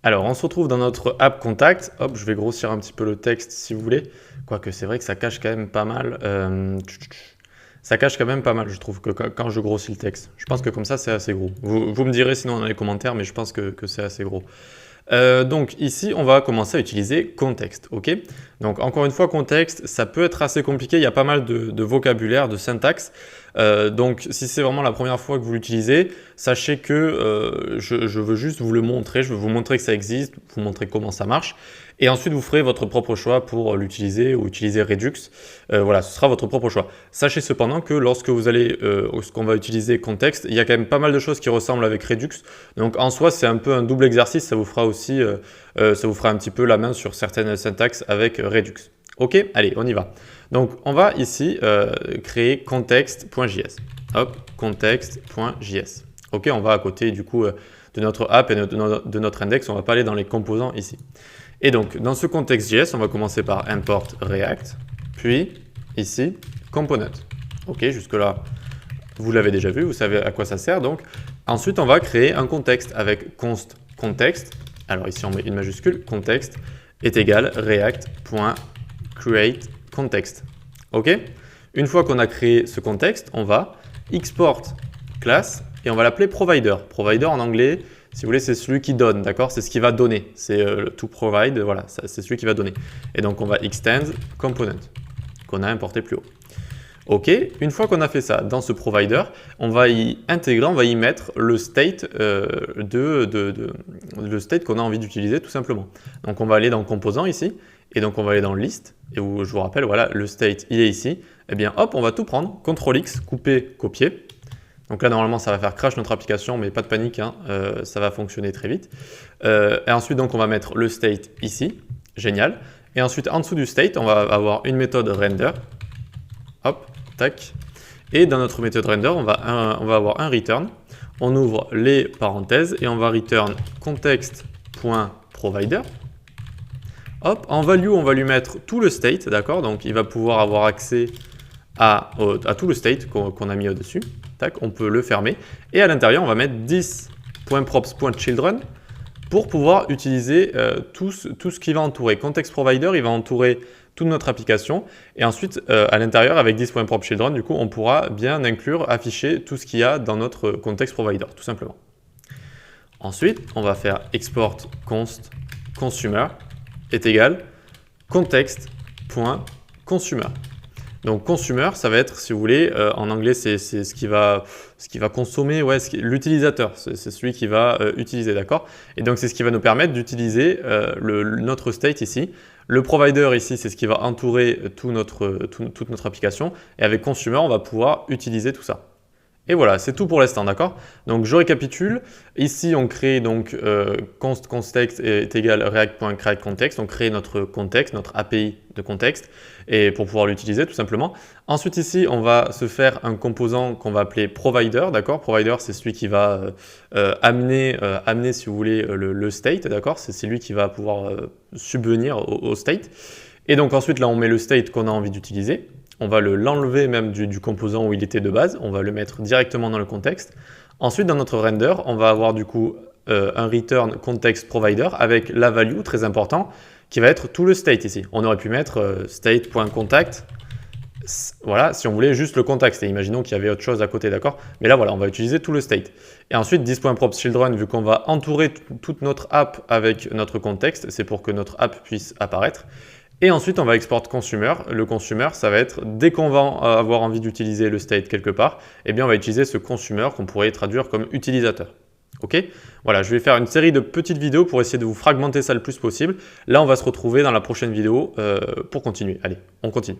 Alors, on se retrouve dans notre app contact. Hop, je vais grossir un petit peu le texte si vous voulez. Quoique c'est vrai que ça cache quand même pas mal. Ça cache quand même pas mal, je trouve, que quand je grossis le texte. Je pense que comme ça, c'est assez gros. Vous me direz sinon dans les commentaires, mais je pense que c'est assez gros. Donc ici, on va commencer à utiliser contexte, ok? Donc encore une fois, contexte, ça peut être assez compliqué, il y a pas mal de vocabulaire, de syntaxe. Donc si c'est vraiment la première fois que vous l'utilisez, sachez que je veux juste vous le montrer, je veux vous montrer que ça existe, vous montrer comment ça marche. Et ensuite, vous ferez votre propre choix pour l'utiliser ou utiliser Redux. Voilà, ce sera votre propre choix. Sachez cependant que lorsque vous allez, qu'on va utiliser contexte, il y a quand même pas mal de choses qui ressemblent avec Redux. Donc en soi, c'est un peu un double exercice. Ça vous fera aussi, ça vous fera un petit peu la main sur certaines syntaxes avec Redux. Ok, allez, on y va. Donc on va ici créer context.js. Hop, context.js. Ok, on va à côté du coup de notre app et de notre index. On va pas aller dans les composants ici. Et donc, dans ce contexte.js, on va commencer par import React, puis ici, component. Ok, jusque-là, vous l'avez déjà vu, vous savez à quoi ça sert. Donc, ensuite, on va créer un contexte avec const context. Alors ici, on met une majuscule, context est égal react.createContext. Ok, une fois qu'on a créé ce contexte, on va export class et on va l'appeler provider. Provider en anglais, si vous voulez, c'est celui qui donne, d'accord? C'est ce qui va donner. C'est to provide, voilà, c'est celui qui va donner. Et donc, on va extend component qu'on a importé plus haut. Ok, une fois qu'on a fait ça dans ce provider, on va y intégrer, on va y mettre le state, le state qu'on a envie d'utiliser tout simplement. Donc, on va aller dans composant ici, et donc on va aller dans list, et où je vous rappelle, voilà, le state, il est ici. Eh bien, hop, on va tout prendre, CTRL-X, couper, copier. Donc là, normalement, ça va faire crash notre application, mais pas de panique, hein, ça va fonctionner très vite. Et ensuite, donc, on va mettre le state ici, génial. Et ensuite, en dessous du state, on va avoir une méthode render. Hop, tac. Et dans notre méthode render, on va avoir un return. On ouvre les parenthèses et on va return context.provider. Hop, en value, on va lui mettre tout le state, d'accord? Donc, il va pouvoir avoir accès à tout le state qu'on a mis au-dessus. Tac, on peut le fermer. Et à l'intérieur, on va mettre 10.props.children pour pouvoir utiliser tout ce qui va entourer. Context provider, il va entourer toute notre application. Et ensuite, à l'intérieur, avec 10.props.children, du coup, on pourra bien inclure, afficher tout ce qu'il y a dans notre context provider, tout simplement. Ensuite, on va faire export const consumer est égal context.consumer. Donc consumer, ça va être, si vous voulez, en anglais, c'est ce qui va consommer, ouais, l'utilisateur, c'est celui qui va utiliser, d'accord? Et donc c'est ce qui va nous permettre d'utiliser notre state ici. Le provider ici, c'est ce qui va entourer toute notre application. Et avec consumer, on va pouvoir utiliser tout ça. Et voilà, c'est tout pour l'instant, d'accord? Donc je récapitule. Ici, on crée donc const est égal react.createContext. On crée notre contexte, notre API de contexte, et pour pouvoir l'utiliser tout simplement. Ensuite ici, on va se faire un composant qu'on va appeler provider, d'accord? Provider, c'est celui qui va amener, si vous voulez, le state, d'accord? C'est lui qui va pouvoir subvenir au state. Et donc ensuite, là, on met le state qu'on a envie d'utiliser. On va l'enlever même du composant où il était de base. On va le mettre directement dans le contexte. Ensuite, dans notre render, on va avoir du coup un return context provider avec la value, très important, qui va être tout le state ici. On aurait pu mettre state.contact. Voilà, si on voulait juste le context. Et imaginons qu'il y avait autre chose à côté, d'accord? Mais là, voilà, on va utiliser tout le state. Et ensuite, 10.props.children, vu qu'on va entourer toute notre app avec notre contexte, c'est pour que notre app puisse apparaître. Et ensuite, on va export consumer. Le consumer, ça va être, dès qu'on va avoir envie d'utiliser le state quelque part, eh bien, on va utiliser ce consumer qu'on pourrait traduire comme utilisateur. Ok? Voilà, je vais faire une série de petites vidéos pour essayer de vous fragmenter ça le plus possible. Là, on va se retrouver dans la prochaine vidéo pour continuer. Allez, on continue.